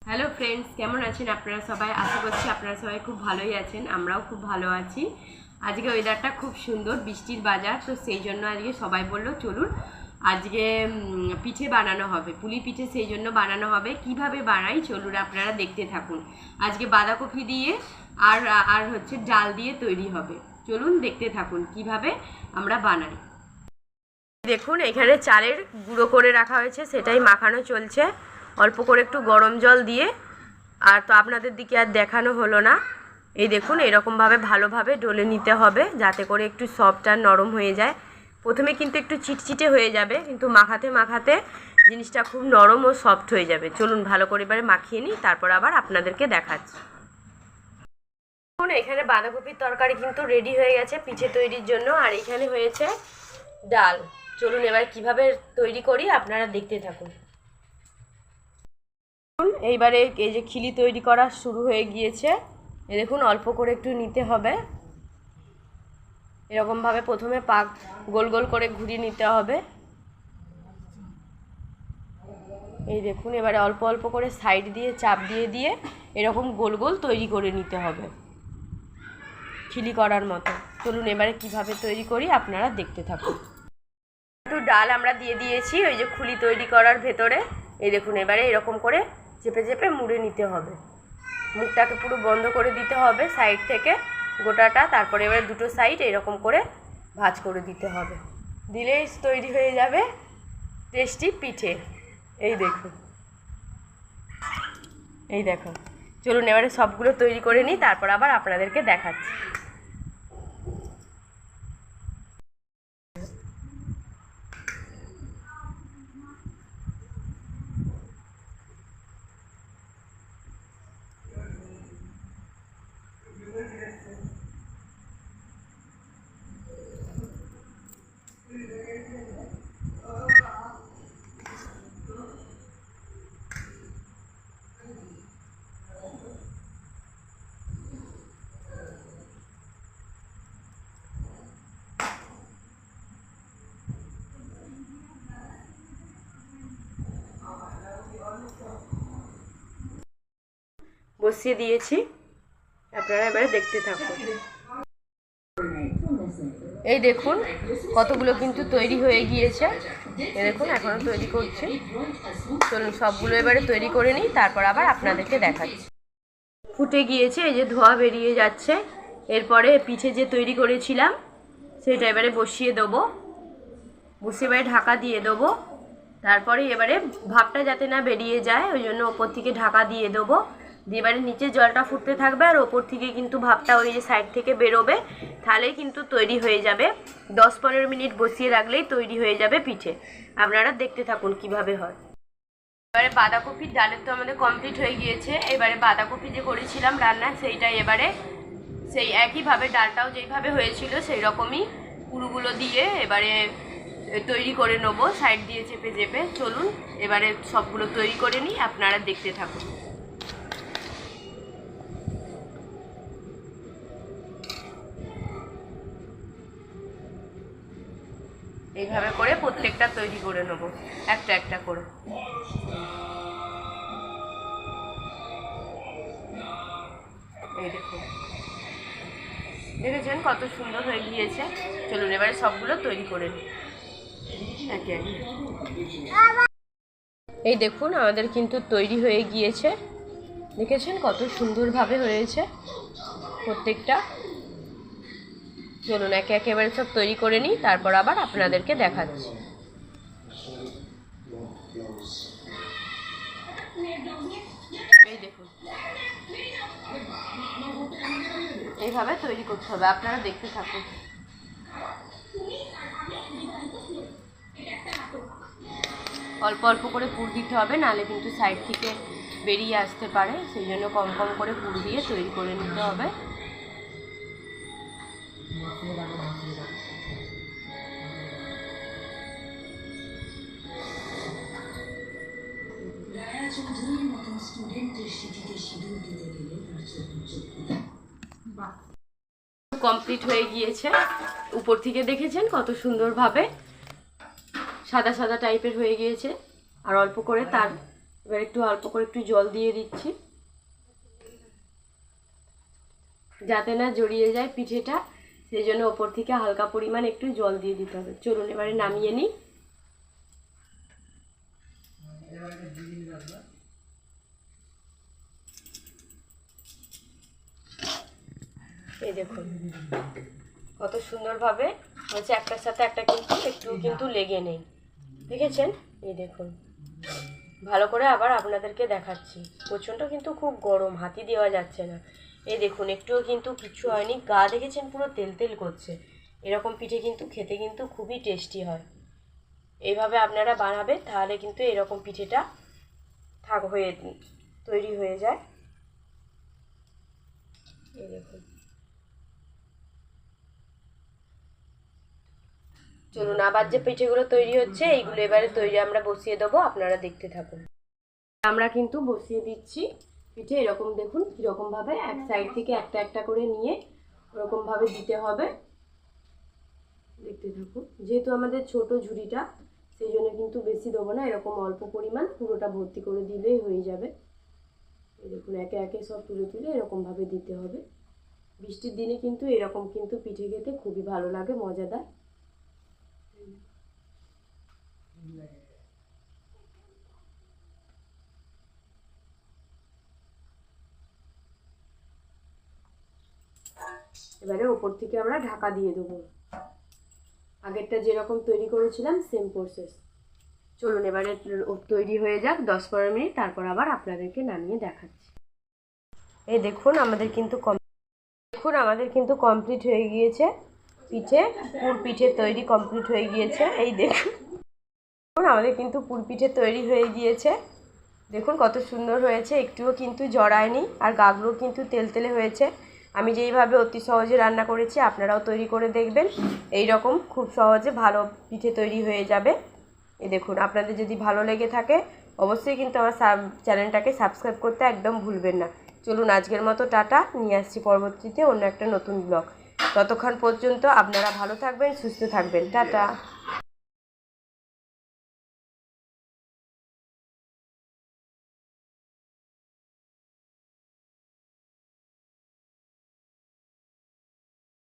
Hello friends, কেমন আছেন আপনারা সবাই? আশা করছি আপনারা সবাই খুব ভালোই আছেন। আমরাও খুব ভালো আছি। আজকে ওয়েদারটা খুব সুন্দর, বৃষ্টির বাজার, তো সেই জন্য আজকে সবাই বললো চলুন আজকে পিঠে বানানো হবে, পুলি পিঠে সেই জন্য বানানো হবে। কিভাবে বানাই চলুন আপনারা দেখতে থাকুন। আজকে বাঁধাকপি দিয়ে আর আর হচ্ছে ডাল দিয়ে তৈরি হবে। চলুন দেখতে থাকুন কিভাবে আমরা বানাই। দেখুন এখানে চালের গুঁড়ো করে রাখা হয়েছে, সেটাই মাখানো চলছে অল্প করে একটু গরম জল দিয়ে। আর তো আপনাদের দিকে আর দেখানো হলো না। এই দেখুন এরকমভাবে ভালোভাবে ডলে নিতে হবে যাতে করে একটু সফট আর নরম হয়ে যায়। প্রথমে কিন্তু একটু চিটচিটে হয়ে যাবে, কিন্তু মাখাতে মাখাতে জিনিসটা খুব নরম ও সফট হয়ে যাবে। চলুন ভালো করে এবারে মাখিয়ে নিই, তারপর আবার আপনাদেরকে দেখাচ্ছি। দেখুন এখানে বাঁধাকপির তরকারি কিন্তু রেডি হয়ে গেছে পিঠে তৈরির জন্য, আর এখানে হয়েছে ডাল। চলুন এবার কিভাবে তৈরি করি আপনারা দেখতে থাকুন। এইবারে এই যে খিলি তৈরি করা শুরু হয়ে গিয়েছে। এই দেখুন অল্প করে একটু নিতে হবে, এরকমভাবে প্রথমে পাক গোল গোল করে ঘুরিয়ে নিতে হবে। এই দেখুন এবারে অল্প অল্প করে সাইড দিয়ে চাপ দিয়ে দিয়ে এরকম গোল গোল তৈরি করে নিতে হবে খিলি করার মতো। চলুন এবারে কিভাবে তৈরি করি আপনারা দেখতে থাকুন। একটু ডাল আমরা দিয়ে দিয়েছি ওই যে খুলি তৈরি করার ভেতরে। এই দেখুন এবারে এরকম করে চেপে চেপে মুড়ে নিতে হবে, মুখটাকে পুরো বন্ধ করে দিতে হবে সাইড থেকে গোটাটা। তারপরে এবারে দুটো সাইড এরকম করে ভাঁজ করে দিতে হবে, দিলেই তৈরি হয়ে যাবে টেস্টি পিঠে। এই দেখুন, এই দেখো। চলুন এবারে সবগুলো তৈরি করে নিই, তারপর আবার আপনাদেরকে দেখাচ্ছি। বসিয়ে দিয়েছি, আপনারা এবারে দেখতে থাকুন। এই দেখুন কতগুলো কিন্তু তৈরি হয়ে গিয়েছে। এই দেখুন এখনও তৈরি করছি। চলুন সবগুলো এবারে তৈরি করে নিই, তারপর আবার আপনাদেরকে দেখাচ্ছি। ফুটে গিয়েছে, এই যে ধোয়া বেরিয়ে যাচ্ছে। এরপরে পিঠে যে তৈরি করেছিলাম সেটা এবারে বসিয়ে দেবো, বসিয়ে এবারে ঢাকা দিয়ে দেবো। তারপরে এবারে ভাপটা যাতে না বেরিয়ে যায় ওই জন্য ওপর থেকে ঢাকা দিয়ে দেবো। দিয়ে এবারে নিচে জলটা ফুটতে থাকবে আর ওপর থেকে কিন্তু ভাপটা ওই যে সাইড থেকে বেরোবে, তাহলেই কিন্তু তৈরি হয়ে যাবে। 10-15 মিনিট বসিয়ে রাখলেই তৈরি হয়ে যাবে পিঠে। আপনারা দেখতে থাকুন কিভাবে হয়। এবারে বাঁধাকপির ডালের তো আমাদের কমপ্লিট হয়ে গিয়েছে। এবারে বাঁধাকপি যে করেছিলাম রান্না সেইটাই এবারে সেই একইভাবে ডালটাও যেইভাবে হয়েছিল সেই রকমই পুরোগুলো দিয়ে এবারে তৈরি করে নেবো সাইড দিয়ে চেপে চেপে। চলুন এবারে সবগুলো তৈরি করে নিই, আপনারা দেখতে থাকুন। এইভাবে করে প্রত্যেকটা তৈরি করে নেবো একটা একটা করে। এই দেখুন দেখেছেন কত সুন্দর হয়ে গিয়েছে। চলুন এবারে সবগুলো তৈরি করে নিই একে একে। এই দেখুন আমাদের কিন্তু তৈরি হয়ে গিয়েছে, দেখেছেন কত সুন্দরভাবে হয়েছে প্রত্যেকটা। চলুন একে একে এবারে সব তৈরি করে নিই, তারপর আবার আপনাদেরকে দেখাচ্ছি। এই দেখুন এইভাবে তৈরি করতে হবে, আপনারা দেখতে থাকুন। অল্প অল্প করে পুর দিতে হবে, নাহলে কিন্তু সাইড থেকে বেরিয়ে আসতে পারে, সেই জন্য কম কম করে পুর দিয়ে তৈরি করে নিতে হবে। কমপ্লিট হয়ে গিয়েছে। উপর থেকে দেখেছেন কত সুন্দরভাবে সাদা সাদা টাইপের হয়ে গিয়েছে, আর অল্প করে তার এবার একটু অল্প করে একটু জল দিয়ে দিচ্ছি, যাতে না জড়িয়ে যায় পিঠেটা, সেই জন্য ওপর থেকে হালকা পরিমাণ একটু জল দিয়ে দিতে হবে। চলুন এবারে নামিয়ে নিই। এই দেখুন কত সুন্দরভাবে হচ্ছে, একটার সাথে একটা কিন্তু একটু লেগে নেই, দেখেছেন? এই দেখুন ভালো করে আবার আপনাদেরকে দেখাচ্ছি, প্রচণ্ড কিন্তু খুব গরম, হাতি দেওয়া যাচ্ছে না। এই দেখুন একটুও কিন্তু কিচ্ছু হয়নি, গা দেখেছেন পুরো তেল তেল করছে। এরকম পিঠে কিন্তু খেতে কিন্তু খুবই টেস্টি হয়। এইভাবে আপনারা বানাবেন, তাহলে কিন্তু এরকম পিঠেটা তৈরি হয়ে যায়। এই দেখুন, চলুন আবার যে পিঠেগুলো তৈরি হচ্ছে এইগুলো এবারে আমরা বসিয়ে দেবো, আপনারা দেখতে থাকুন। আমরা কিন্তু বসিয়ে দিচ্ছি পিঠে। এরকম দেখুন কীরকমভাবে এক সাইড থেকে একটা একটা করে নিয়ে ওরকমভাবে দিতে হবে, দেখতে থাকুন। যেহেতু আমাদের ছোট ঝুড়িটা, সেই জন্য কিন্তু বেশি দেবো না, এরকম অল্প পরিমাণ পুরোটা ভর্তি করে দিলেই হয়ে যাবে। এই দেখুন একে একে সব তুলে তুলে এরকমভাবে দিতে হবে। বৃষ্টির দিনে কিন্তু এরকম কিন্তু পিঠে খেতে খুবই ভালো লাগে, মজাদার। এবারে ওপর থেকে আমরা ঢাকা দিয়ে দেবো, আগেরটা যেরকম তৈরি করেছিলাম সেম প্রসেস। চলুন এবারে তৈরি হয়ে যাক 10-15 মিনিট, তারপর আবার আপনাদেরকে নামিয়ে দেখাচ্ছি। এই দেখুন আমাদের কিন্তু কমপ্লিট হয়ে গিয়েছে পিঠে, পুর পিঠে তৈরি কমপ্লিট হয়ে গিয়েছে। এই দেখুন আমাদের কিন্তু পুর পিঠে তৈরি হয়ে গিয়েছে, দেখুন কত সুন্দর হয়েছে, একটুও কিন্তু জড়ায়নি, আর গাগুলো কিন্তু তেলতেলে হয়েছে। আমি যেইভাবে অতি সহজে রান্না করেছি আপনারাও তৈরি করে দেখবেন, এই রকম খুব সহজে ভালো পিঠে তৈরি হয়ে যাবে। এই দেখুন, আপনাদের যদি ভালো লেগে থাকে অবশ্যই কিন্তু আমার চ্যানেলটাকে সাবস্ক্রাইব করতে একদম ভুলবেন না। চলুন আজকের মতো টাটা, নিয়ে আসছি পরবর্তীতে অন্য একটা নতুন ব্লগ। ততক্ষণ পর্যন্ত আপনারা ভালো থাকবেন, সুস্থ থাকবেন, টাটা।